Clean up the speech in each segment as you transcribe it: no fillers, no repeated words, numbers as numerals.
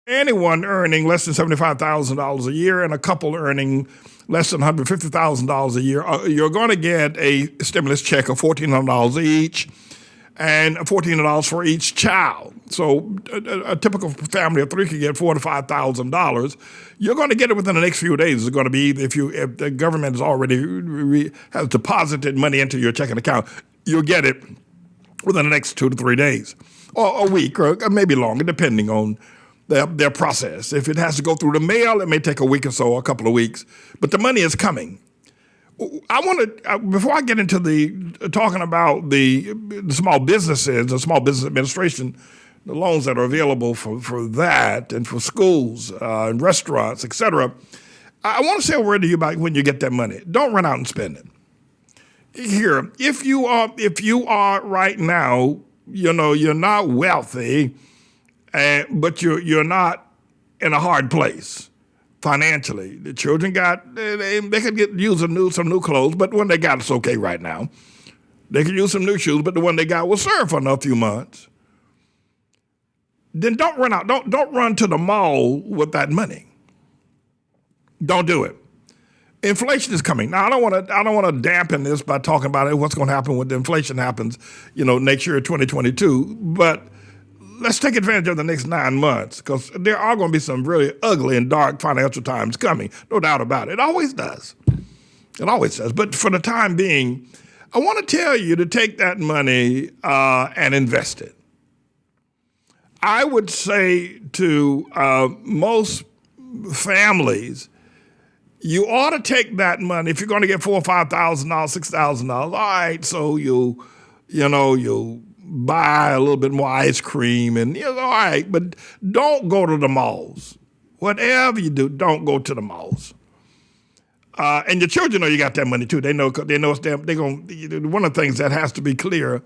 Anyone earning less than $75,000 a year and a couple earning less than $150,000 a year, you're going to get a stimulus check of $1,400 each and $1,400 for each child. So a typical family of three could get $4,000 to $5,000. You're going to get it within the next few days. It's going to be if the government has already has deposited money into your checking account, you'll get it within the next 2 to 3 days, or a week, or maybe longer, depending on their process. If it has to go through the mail, it may take a week or so, a couple of weeks, but the money is coming. I want to, before I get into talking about the small businesses, the Small Business Administration, the loans that are available for that and for schools and restaurants, et cetera, I want to say a word to you about when you get that money. Don't run out and spend it. Here, if you are right now, you're not wealthy, but you're not in a hard place financially. The children they could use some new clothes, but the one they got is okay right now. They could use some new shoes, but the one they got will serve for another few months. Then don't run out. Don't run to the mall with that money. Don't do it. Inflation is coming. Now I don't want to dampen this by talking about what's going to happen when the inflation happens, next year, 2022. But let's take advantage of the next 9 months, because there are going to be some really ugly and dark financial times coming. No doubt about it. It always does. It always does. But for the time being, I want to tell you to take that money and invest it. I would say to most families, you ought to take that money. If you're going to get $4,000 or $5,000, $6,000, all right, so you'll buy a little bit more ice cream and all right, but don't go to the malls. Whatever you do, don't go to the malls. And your children know you got that money too. They know it's them. They're going. One of the things that has to be clear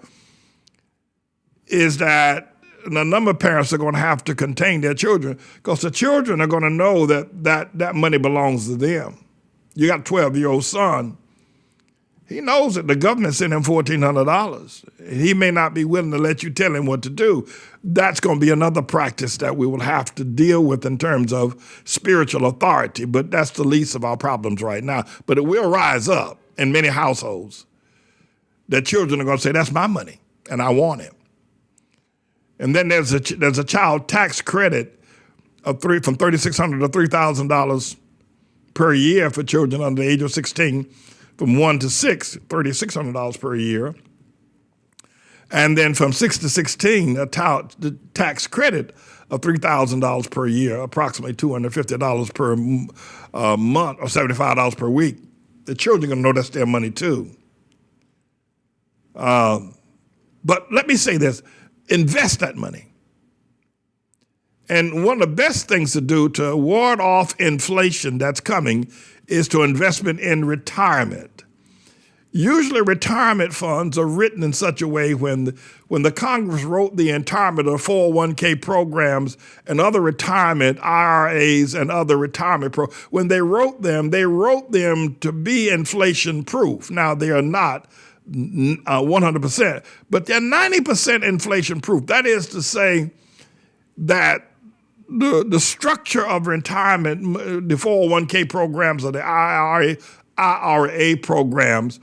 is that a number of parents are going to have to contain their children, because the children are going to know that money belongs to them. You got a 12-year-old son. He knows that the government sent him $1,400. He may not be willing to let you tell him what to do. That's going to be another practice that we will have to deal with in terms of spiritual authority, but that's the least of our problems right now. But it will rise up in many households that children are going to say, that's my money, and I want it. And then there's a child tax credit of from $3,600 to $3,000 per year for children under the age of 16, from 1 to 6, $3,600 per year. And then from 6 to 16, the tax credit of $3,000 per year, approximately $250 per month or $75 per week. The children are going to know that's their money too. But let me say this. Invest that money. And one of the best things to do to ward off inflation that's coming is to investment in retirement. Usually retirement funds are written in such a way when the Congress wrote the retirement of 401k programs and other retirement IRAs and other retirement when they wrote them to be inflation proof. Now they are not 100%, but they're 90% inflation proof. That is to say that the structure of retirement, the 401k programs or the IRA programs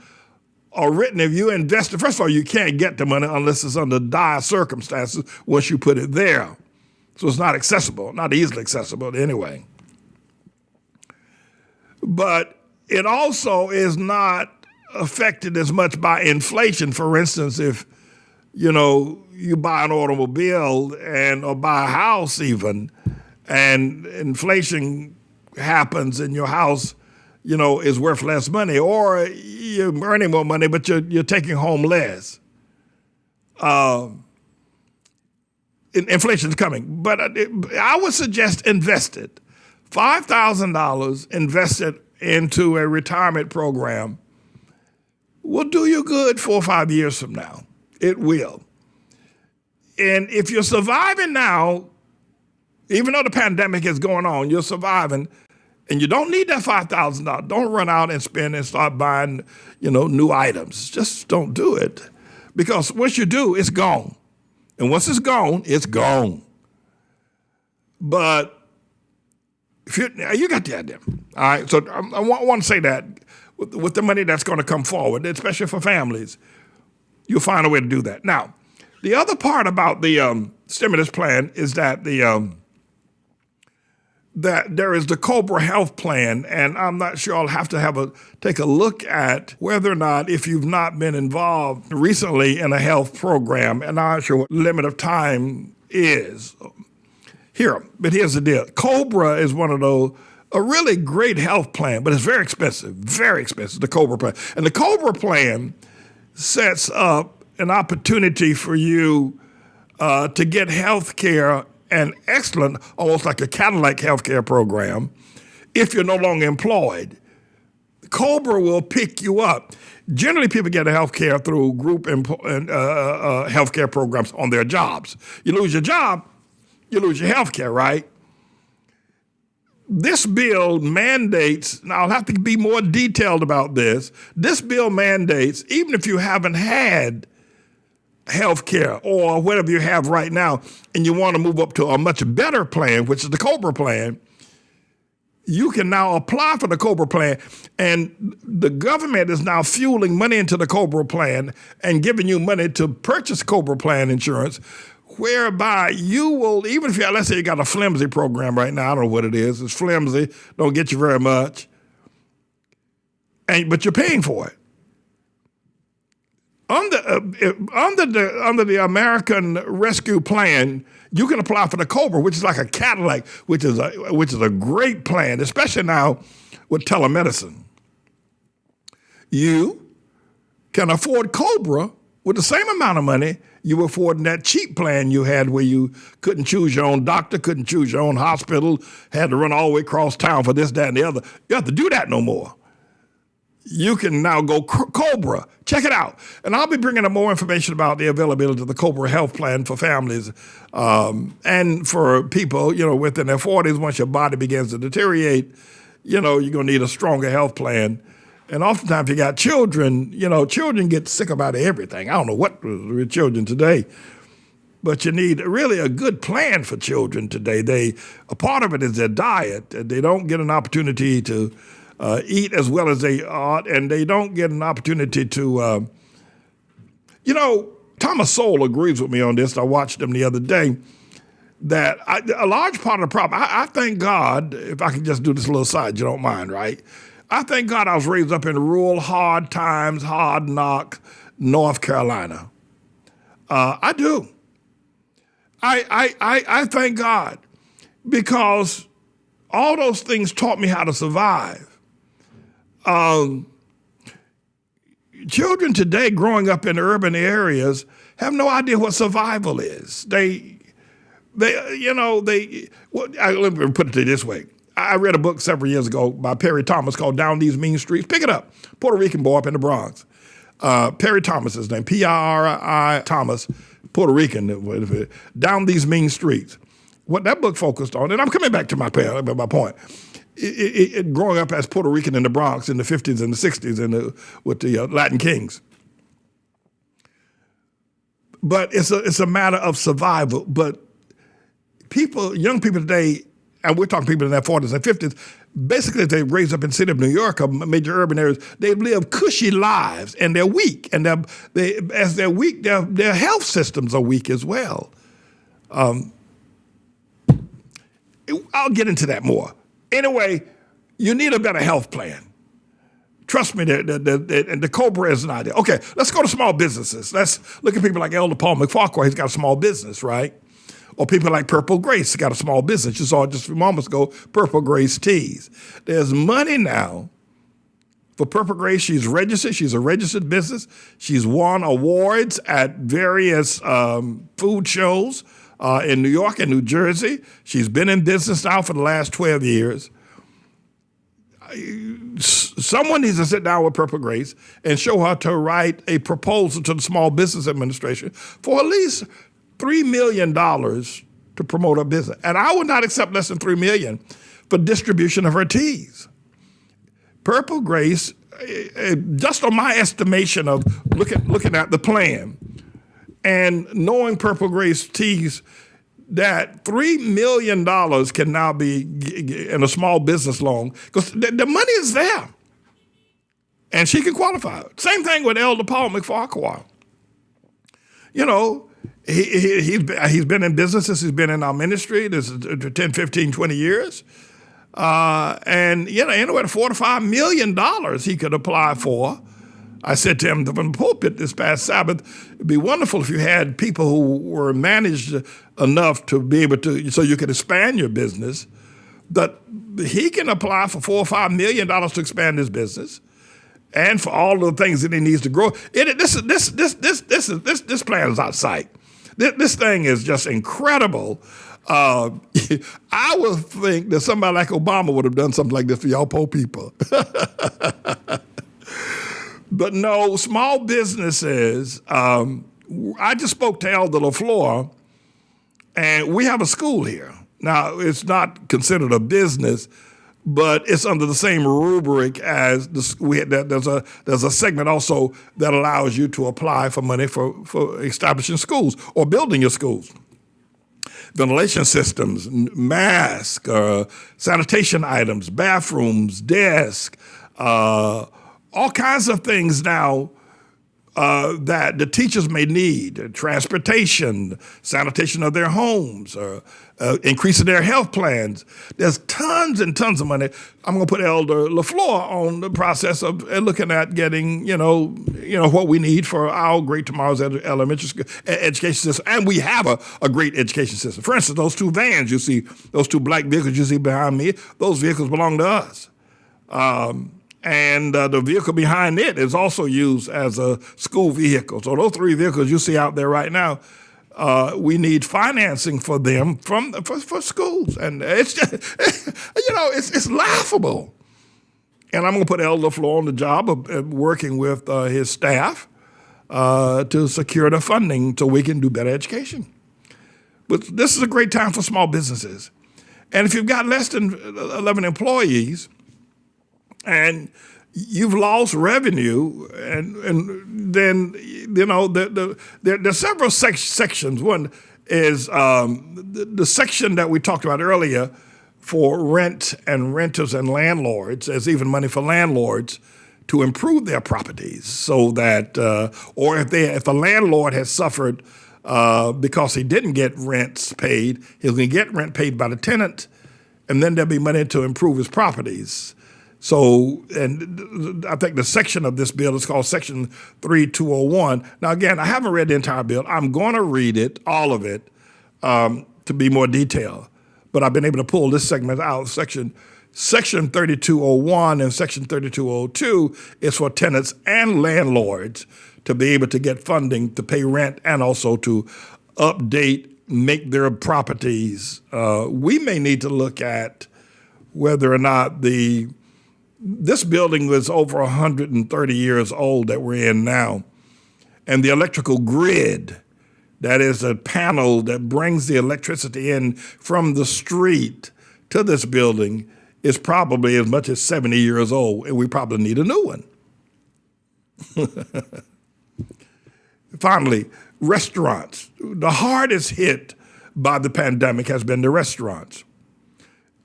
are written. If you invest it, first of all, you can't get the money unless it's under dire circumstances once you put it there. So it's not accessible, not easily accessible anyway. But it also is not affected as much by inflation. For instance, if you buy an automobile or buy a house even, and inflation happens and your house is worth less money, or you're earning more money but you're taking home less, inflation is coming. But I would suggest invest it. $5,000 invested into a retirement program will do you good 4 or 5 years from now. It will. And if you're surviving now, even though the pandemic is going on, you're surviving, and you don't need that $5,000. Don't run out and spend and start buying, new items. Just don't do it. Because once you do, it's gone. And once it's gone, it's gone. But if you got the idea. All right, so I want to say that with the money that's going to come forward, especially for families, you'll find a way to do that. Now, the other part about the stimulus plan is that that there is the Cobra Health Plan, and I'm not sure I'll have to take a look at whether or not, if you've not been involved recently in a health program, and I'm not sure what limit of time is. But here's the deal. Cobra is one of those, a really great health plan, but it's very expensive, the Cobra plan. And the Cobra plan sets up an opportunity for you to get health care, an excellent, almost like a Cadillac healthcare program, if you're no longer employed. Cobra will pick you up. Generally, people get health care through group health care programs on their jobs. You lose your job, you lose your health care, right? This bill mandates, now I'll have to be more detailed about this. This bill mandates, even if you haven't had health care or whatever you have right now, and you want to move up to a much better plan, which is the Cobra plan, you can now apply for the Cobra plan, and the government is now fueling money into the Cobra plan and giving you money to purchase Cobra plan insurance, whereby you will, even if let's say you got a flimsy program right now, I don't know what it is, it's flimsy, don't get you very much, but you're paying for it. Under the American Rescue Plan, you can apply for the Cobra, which is like a Cadillac, which is a great plan, especially now with telemedicine. You can afford Cobra with the same amount of money you were affording that cheap plan you had, where you couldn't choose your own doctor, couldn't choose your own hospital, had to run all the way across town for this, that, and the other. You have to do that no more. You can now go Cobra. Check it out. And I'll be bringing up more information about the availability of the Cobra health plan for families and for people, within their 40s. Once your body begins to deteriorate, you're going to need a stronger health plan. And oftentimes, if you got children, children get sick about everything. I don't know what with children today, but you need really a good plan for children today. A part of it is their diet. They don't get an opportunity to eat as well as they ought, and they don't get an opportunity to, Thomas Sowell agrees with me on this. I watched him the other day, that a large part of the problem, I thank God, if I can just do this little side, you don't mind, right? I thank God I was raised up in rural, hard times, hard knock, North Carolina. I do. I thank God, because all those things taught me how to survive. Children today growing up in urban areas have no idea what survival is. Let me put it this way. I read a book several years ago by Perry Thomas called Down These Mean Streets. Pick it up. Puerto Rican boy up in the Bronx. Perry Thomas is his name. P-I-R-I Thomas, Puerto Rican. Down These Mean Streets. What that book focused on, and I'm coming back to my point. Growing up as Puerto Rican in the Bronx in the 50s and the 60s with the Latin Kings. But it's a matter of survival. But young people today, and we're talking people in their 40s and 50s, basically they raised up in the city of New York or major urban areas, they live cushy lives, and they're weak. And as they're weak, their health systems are weak as well. I'll get into that more. Anyway, you need a better health plan. Trust me, the Cobra is an idea. Okay, let's go to small businesses. Let's look at people like Elder Paul McFarquhar. He's got a small business, right? Or people like Purple Grace got a small business. You saw just a few moments ago, Purple Grace Teas. There's money now for Purple Grace. She's registered. She's a registered business. She's won awards at various food shows in New York and New Jersey. She's been in business now for the last 12 years. Someone needs to sit down with Purple Grace and show her to write a proposal to the Small Business Administration for at least $3 million to promote her business. And I would not accept less than $3 million for distribution of her teas. Purple Grace, just on my estimation of looking at the plan and knowing Purple Grace teas, that $3 million can now be in a small business loan because the money is there. And she can qualify. Same thing with Elder Paul McFarquhar. You know, he's been in businesses. He's been in our ministry. This is 10, 15, 20 years. And, you know, anywhere to $4 to $5 million he could apply for. I said to him from the pulpit this past Sabbath, it'd be wonderful if you had people who were managed enough to be able to, so you could expand your business, that he can apply for $4 or $5 million to expand his business and for all the things that he needs to grow. This plan is out of sight. This thing is just incredible. I would think that somebody like Obama would have done something like this for y'all poor people. But no, small businesses, I just spoke to Elder LaFleur, and we have a school here. Now, it's not considered a business, but it's under the same rubric as there's a segment also that allows you to apply for money for establishing schools or building your schools. Ventilation systems, masks, sanitation items, bathrooms, desks, all kinds of things now that the teachers may need, transportation, sanitation of their homes, increasing their health plans. There's tons and tons of money. I'm going to put Elder LaFleur on the process of looking at getting, you know what we need for our great tomorrow's elementary school education system. And we have a great education system. For instance, those two vans you see, those two black vehicles you see behind me, those vehicles belong to us. And the vehicle behind it is also used as a school vehicle. So those three vehicles you see out there right now, we need financing for them for schools. And it's just, it's laughable. And I'm going to put Elder LaFleur on the job of working with his staff to secure the funding so we can do better education. But this is a great time for small businesses. And if you've got less than 11 employees, and you've lost revenue, and then, there are several sections. One is the section that we talked about earlier for rent and renters and landlords. There's even money for landlords to improve their properties so that, or if a landlord has suffered because he didn't get rents paid, he's going to get rent paid by the tenant, and then there'll be money to improve his properties. So, and I think the section of this bill is called Section 3201. Now, again, I haven't read the entire bill. I'm going to read it, all of it, to be more detailed. But I've been able to pull this segment out. Section 3201 and Section 3202 is for tenants and landlords to be able to get funding to pay rent and also to update, make their properties. We may need to look at whether or not this building was over 130 years old that we're in now. And the electrical grid, that is a panel that brings the electricity in from the street to this building, is probably as much as 70 years old, and we probably need a new one. Finally, restaurants. The hardest hit by the pandemic has been the restaurants.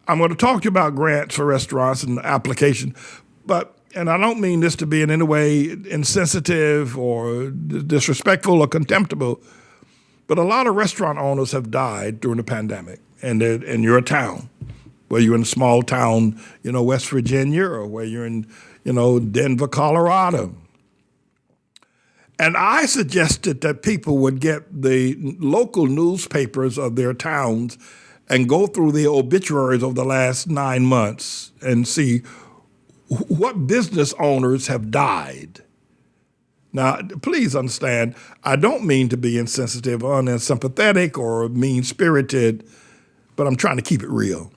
I'm going to talk to you about grants for restaurants and application, and I don't mean this to be in any way insensitive or disrespectful or contemptible, but a lot of restaurant owners have died during the pandemic, and you're a town, whether you're in a small town, West Virginia, or where you're in, Denver, Colorado. And I suggested that people would get the local newspapers of their towns and go through the obituaries of the last 9 months and see what business owners have died. Now, please understand, I don't mean to be insensitive or unsympathetic or mean-spirited, but I'm trying to keep it real.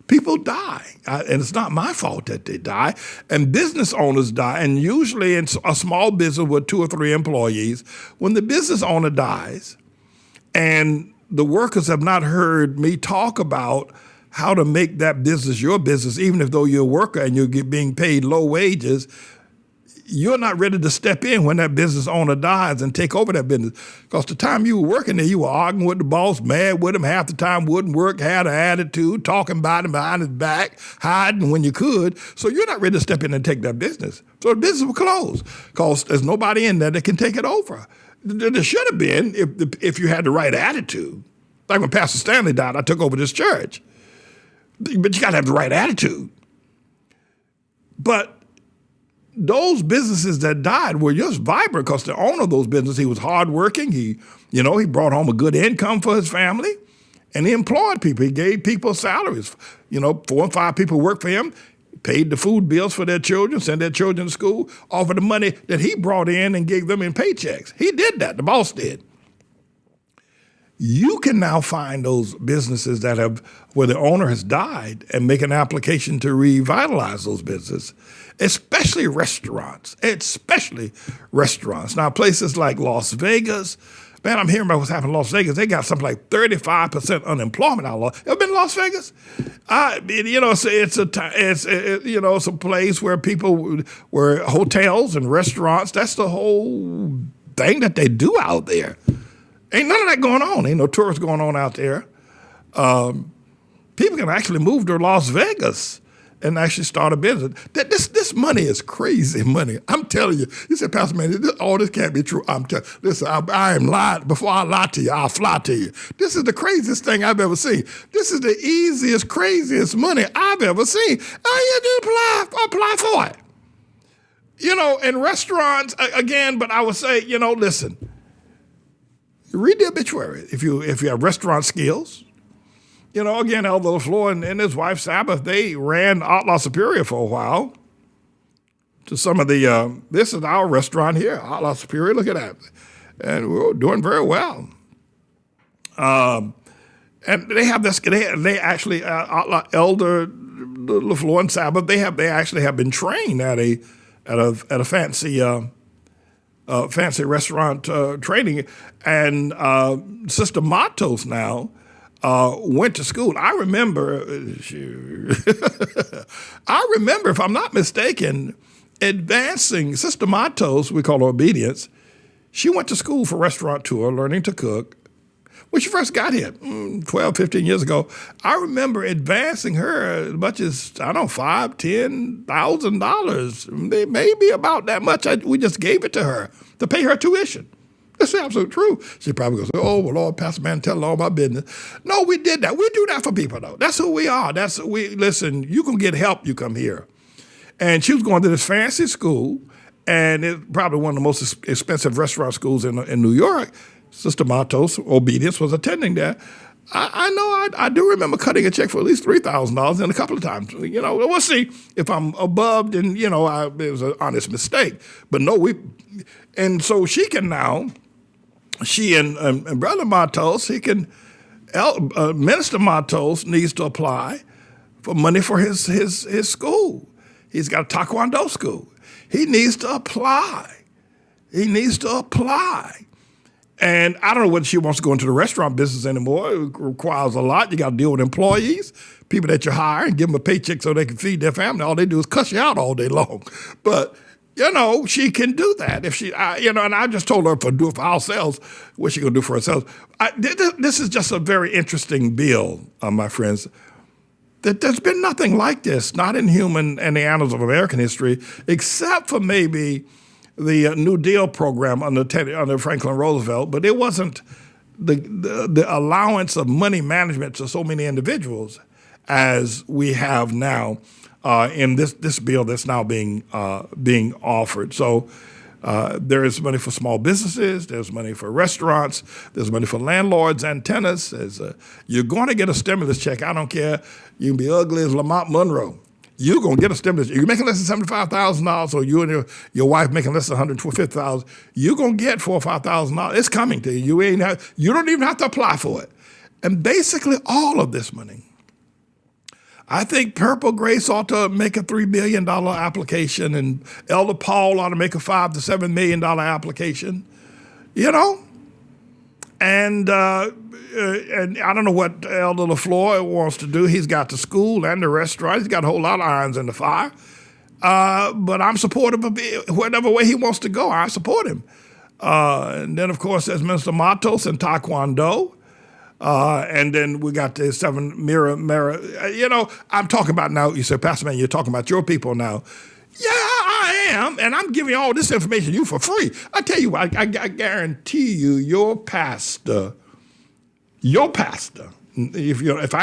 People die, and it's not my fault that they die, and business owners die, and usually in a small business with 2 or 3 employees, when the business owner dies and the workers have not heard me talk about how to make that business your business, even if though you're a worker and you're being paid low wages, you're not ready to step in when that business owner dies and take over that business. Because the time you were working there, you were arguing with the boss, mad with him, half the time wouldn't work, had an attitude, talking about him behind his back, hiding when you could. So you're not ready to step in and take that business. So the business will close because there's nobody in there that can take it over. There should have been if you had the right attitude. Like when Pastor Stanley died, I took over this church. But you got to have the right attitude. But those businesses that died were just vibrant because the owner of those businesses, he was hardworking. He brought home a good income for his family, and he employed people. He gave people salaries. 4 and 5 people worked for him, paid the food bills for their children, sent their children to school, offered the money that he brought in and gave them in paychecks. He did that. The boss did. You can now find those businesses where the owner has died and make an application to revitalize those businesses, especially restaurants. Now, places like Las Vegas, man, I'm hearing about what's happening in Las Vegas. They got something like 35% unemployment out of Ever been to Las Vegas? It's a place where hotels and restaurants, that's the whole thing that they do out there. Ain't none of that going on. Ain't no tourists going on out there. People can actually move to Las Vegas and actually start a business. This money is crazy money. I'm telling you. You said, Pastor Man, this can't be true. I'm telling you. Listen, I am lying. Before I lie to you, I'll fly to you. This is the craziest thing I've ever seen. This is the easiest, craziest money I've ever seen. All you do is apply for it. In restaurants, again, but I would say, listen, read the obituary if you have restaurant skills. Again, Elder LaFleur and his wife Sabbath, they ran ATLAH Superior for a while. To some of this is our restaurant here, ATLAH Superior. Look at that, and we're doing very well. And they have this. They actually ATLAH Elder LaFleur and Sabbath. They actually have been trained at a fancy. Fancy restaurant training, and Sister Matos now went to school. I remember, if I'm not mistaken, advancing Sister Matos, we call her Obedience. She went to school for restaurateur, learning to cook. When she first got here, 12, 15 years ago, I remember advancing her as much as, $5,000, $10,000. Maybe about that much. We just gave it to her to pay her tuition. That's absolutely true. She probably goes, oh, well, Lord, Pastor Man, tell all my business. No, we did that. We do that for people, though. That's who we are. Listen, you can get help, you come here. And she was going to this fancy school, and it's probably one of the most expensive restaurant schools in New York. Sister Matos, Obedience, was attending there. I do remember cutting a check for at least $3,000 and a couple of times. We'll see if I'm above, then, it was an honest mistake. But no, and so she can now, she and Brother Matos, Minister Matos needs to apply for money for his school. He's got a Taekwondo school. He needs to apply. And I don't know whether she wants to go into the restaurant business anymore. It requires a lot. You got to deal with employees, people that you hire, and give them a paycheck so they can feed their family. All they do is cuss you out all day long. But, she can do that. If she, and I just told her to do it for ourselves, what she going to do for herself. This is just a very interesting bill, my friends. There's been nothing like this, not in human and the annals of American history, except for maybe the New Deal program under Franklin Roosevelt, but it wasn't the allowance of money management to so many individuals as we have now in this bill that's now being offered. So there is money for small businesses, there's money for restaurants, there's money for landlords and tenants. You're going to get a stimulus check. I don't care. You can be ugly as Lamont Monroe. You're going to get a stimulus. You're making less than $75,000, or you and your wife making less than $150,000. You're going to get $4,000 or $5,000. It's coming to you. You don't even have to apply for it. And basically all of this money, I think Purple Grace ought to make a $3 billion application, and Elder Paul ought to make a $5 to $7 million application, And I don't know what Elder LaFleur wants to do. He's got the school and the restaurant. He's got a whole lot of irons in the fire. But I'm supportive of whatever way he wants to go. I support him. And then, of course, there's Minister Matos and Taekwondo. And then we got the 7 mirror. I'm talking about now, you said, Pastor Man, you're talking about your people now. Yeah, I am. And I'm giving all this information to you for free. I tell you what, I guarantee you, your pastor, if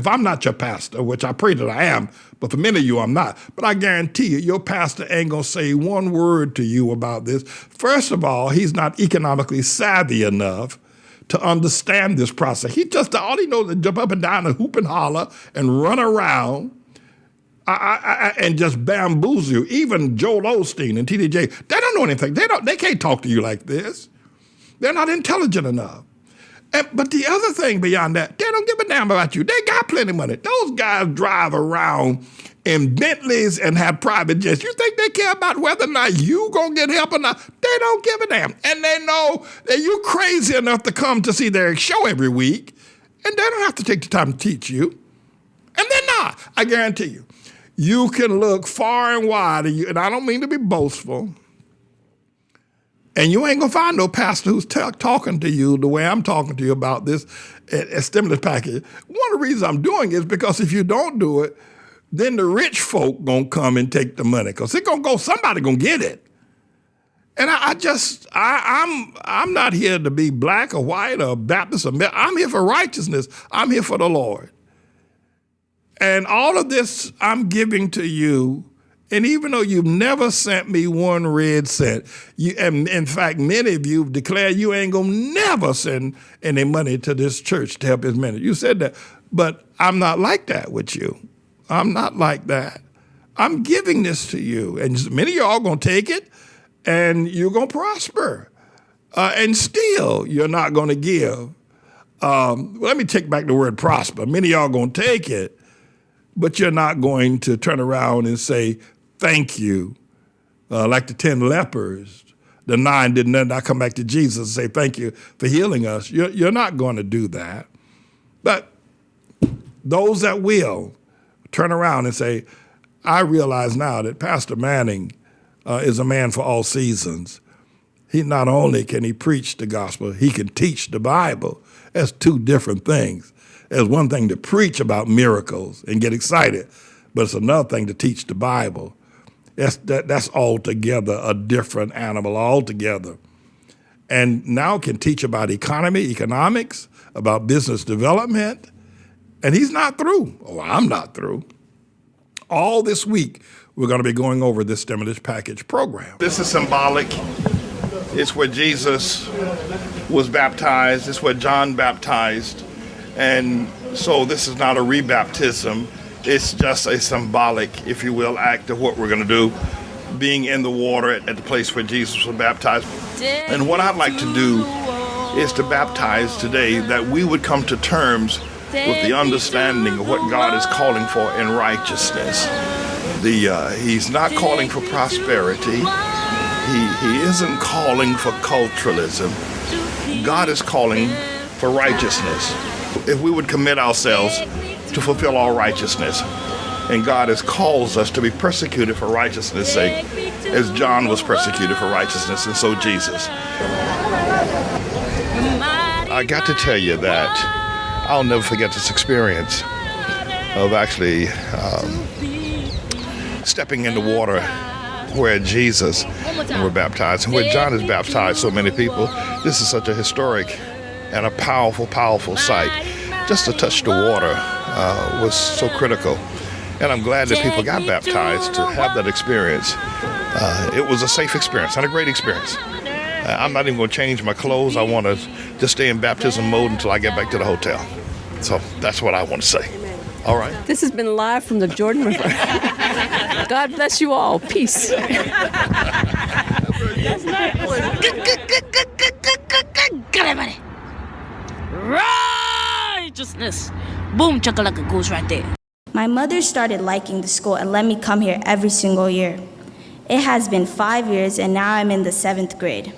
I'm not your pastor, which I pray that I am, but for many of you I'm not, but I guarantee you, your pastor ain't gonna say one word to you about this. First of all, he's not economically savvy enough to understand this process. All he knows is jump up and down and hoop and holler and run around and just bamboozle you. Even Joel Osteen and TDJ, they don't know anything. They can't talk to you like this. They're not intelligent enough. But the other thing beyond that, they don't give a damn about you. They got plenty of money. Those guys drive around in Bentleys and have private jets. You think they care about whether or not you gonna get help or not? They don't give a damn. And they know that you crazy enough to come to see their show every week, and they don't have to take the time to teach you. And they're not. I guarantee you. You can look far and wide, and I don't mean to be boastful, and you ain't gonna find no pastor who's talking to you the way I'm talking to you about this stimulus package. One of the reasons I'm doing it is because if you don't do it, then the rich folk gonna come and take the money, because it's gonna go, somebody gonna get it. And I'm not here to be black or white or Baptist or I'm here for righteousness. I'm here for the Lord. And all of this I'm giving to you. And even though you've never sent me one red cent, and in fact, many of you have declared you ain't gonna never send any money to this church to help his ministry. You said that, but I'm not like that with you. I'm not like that. I'm giving this to you, and many of y'all gonna take it, and you're gonna prosper. And still, you're not gonna give. Let me take back the word prosper. Many of y'all gonna take it, but you're not going to turn around and say, thank you. Like the 10 lepers, the 9 did not come back to Jesus and say, thank you for healing us. You're not going to do that. But those that will turn around and say, I realize now that Pastor Manning is a man for all seasons. He not only can he preach the gospel, he can teach the Bible. That's 2 different things. It's one thing to preach about miracles and get excited, but it's another thing to teach the Bible. That's altogether a different animal altogether. And now can teach about economics, about business development, and he's not through. Oh, I'm not through. All this week, we're going to be going over this stimulus package program. This is symbolic. It's where Jesus was baptized. It's where John baptized. And so this is not a rebaptism. It's just a symbolic, if you will, act of what we're going to do, being in the water at the place where Jesus was baptized. And what I'd like to do is to baptize today that we would come to terms with the understanding of what God is calling for in righteousness. He's not calling for prosperity. He isn't calling for culturalism. God is calling for righteousness. If we would commit ourselves to fulfill all righteousness, and God has called us to be persecuted for righteousness' sake, as John was persecuted for righteousness, and so Jesus. I got to tell you that I'll never forget this experience of actually stepping in the water where Jesus were baptized, and where John has baptized so many people. This is such a historic and a powerful, powerful sight. Just to touch the water was so critical. And I'm glad that people got baptized to have that experience. It was a safe experience and a great experience. I'm not even going to change my clothes. I want to just stay in baptism mode until I get back to the hotel. So that's what I want to say. All right. This has been live from the Jordan River. God bless you all. Peace. That's nice. Got everybody. Righteousness. Boom, chakalaka goes right there. My mother started liking the school and let me come here every single year. It has been 5 years and now I'm in the 7th grade.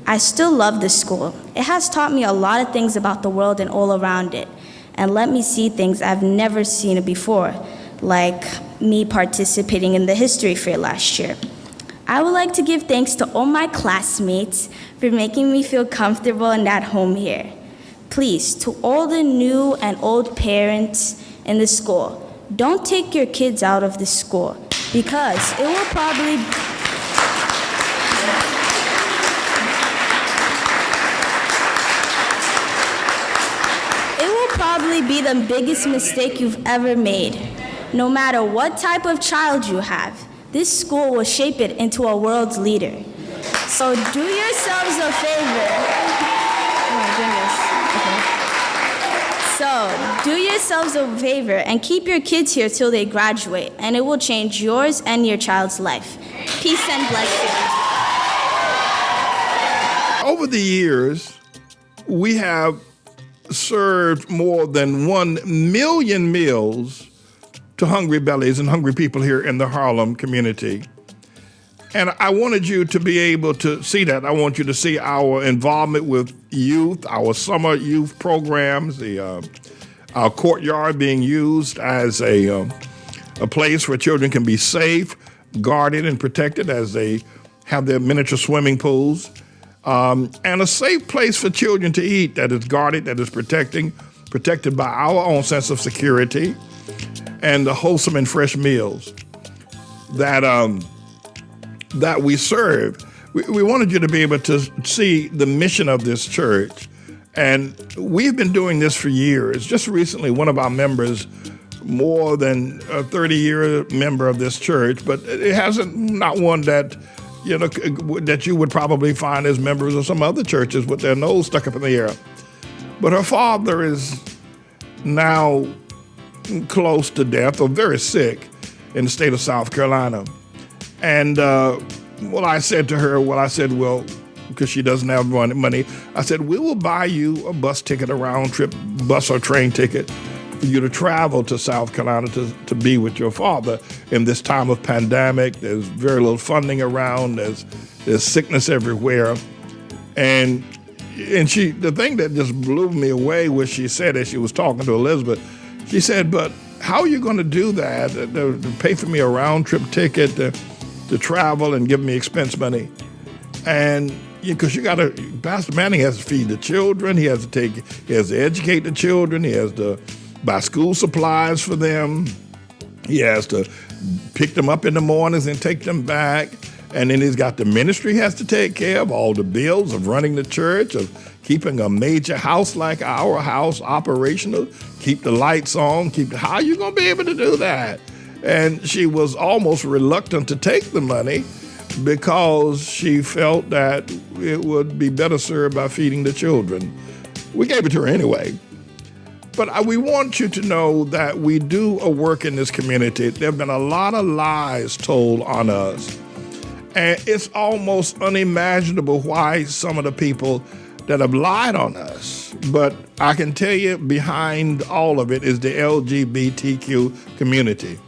I still love the school. It has taught me a lot of things about the world and all around it, and let me see things I've never seen before, like me participating in the history fair last year. I would like to give thanks to all my classmates for making me feel comfortable and at home here. Please, to all the new and old parents in the school, don't take your kids out of the school because it will probably be the biggest mistake you've ever made. No matter what type of child you have, this school will shape it into a world leader. So do yourselves a favor. Oh my goodness. Okay. So do yourselves a favor and keep your kids here till they graduate, and it will change yours and your child's life. Peace and blessings. Over the years, we have served more than 1 million meals to hungry bellies and hungry people here in the Harlem community. And I wanted you to be able to see that. I want you to see our involvement with youth, our summer youth programs, our courtyard being used as a place where children can be safe, guarded, and protected as they have their miniature swimming pools. And a safe place for children to eat that is guarded, that is protected by our own sense of security, and the wholesome and fresh meals that we serve. We wanted you to be able to see the mission of this church. And we've been doing this for years. Just recently, one of our members, more than a 30-year member of this church, but it hasn't, not one that that you would probably find as members of some other churches with their nose stuck up in the air. But her father is now close to death or very sick in the state of South Carolina. And I said to her, well, because she doesn't have money, I said, we will buy you a bus ticket, a round trip bus or train ticket for you to travel to South Carolina to be with your father in this time of pandemic. There's very little funding around. There's sickness everywhere. And the thing that just blew me away was she said, as she was talking to Elizabeth, she said, but how are you going to do that, to pay for me a round trip ticket to travel and give me expense money? And because Pastor Manning has to feed the children, he has to educate the children, he has to buy school supplies for them. He has to pick them up in the mornings and take them back. And then he's got the ministry he has to take care of, all the bills of running the church, of keeping a major house like our house operational, keep the lights on, how are you going to be able to do that? And she was almost reluctant to take the money because she felt that it would be better served by feeding the children. We gave it to her anyway. But we want you to know that we do a work in this community. There have been a lot of lies told on us. And it's almost unimaginable why some of the people that have lied on us. But I can tell you behind all of it is the LGBTQ community.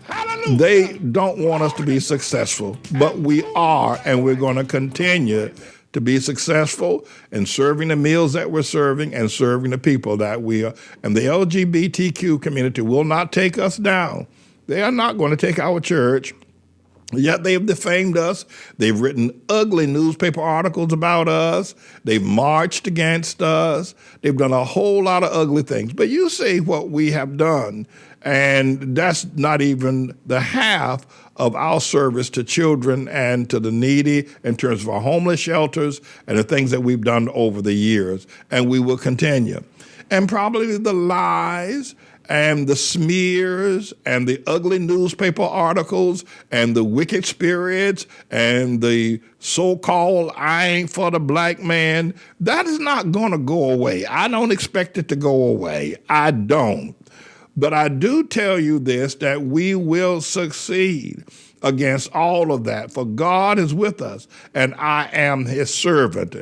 Hallelujah. They don't want us to be successful, but we are, and we're going to continue to be successful in serving the meals that we're serving and serving the people that we are. And the LGBTQ community will not take us down. They are not going to take our church. Yet they've defamed us. They've written ugly newspaper articles about us. They've marched against us. They've done a whole lot of ugly things. But you see what we have done, and that's not even the half of our service to children and to the needy in terms of our homeless shelters and the things that we've done over the years. And we will continue. And probably the lies and the smears and the ugly newspaper articles and the wicked spirits and the so-called I ain't for the black man, that is not going to go away. I don't expect it to go away. I don't. But I do tell you this, that we will succeed against all of that, for God is with us, and I am his servant.